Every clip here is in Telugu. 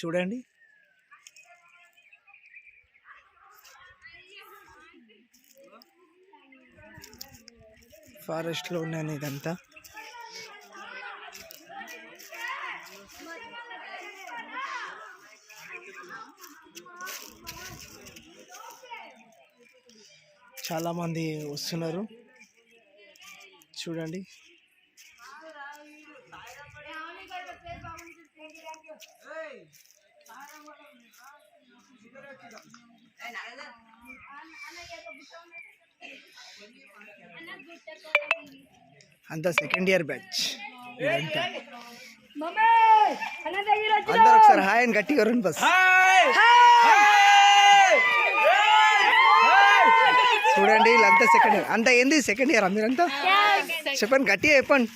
చూడండి, ఫారెస్ట్లో ఉన్నాను ఇదంతా. చాలామంది వస్తున్నారు చూడండి. అంతా సెకండ్ ఇయర్ బ్యాచ్ ఇదంతా. అందరూ ఒకసారి హాయ్ అని గట్టిగా రండి బస్. చూడండి వీళ్ళంతా సెకండ్ ఇయర్. అంతా ఏంది సెకండ్ ఇయర్ మీరంతా? చెప్పండి, గట్టిగా చెప్పండి.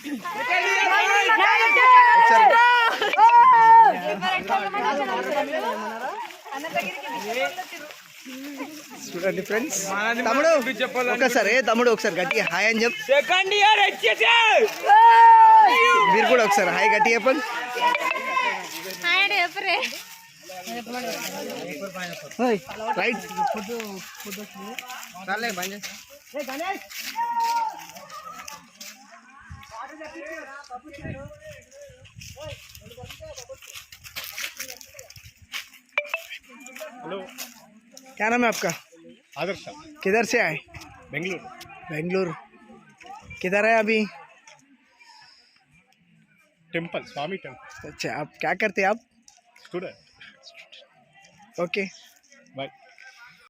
చూడండి ఫ్రెండ్స్, తమ్ముడు ఒకసారి తమ్ముడు ఒకసారి గట్టిగా హాయ్ అని చెప్పు. సెకండ్ ఇయర్ మీరు కూడా ఒకసారి హాయ్ గట్టిగా చెప్పండి. రైట్. हेलो, क्या नाम है आपका? आदर्श। किधर से आए? बेंगलुरु। बेंगलुरु किधर है अभी? टेम्पल, स्वामी टेम्पल। अच्छा, आप क्या करते हैं आप? स्टूडेंट। ओके।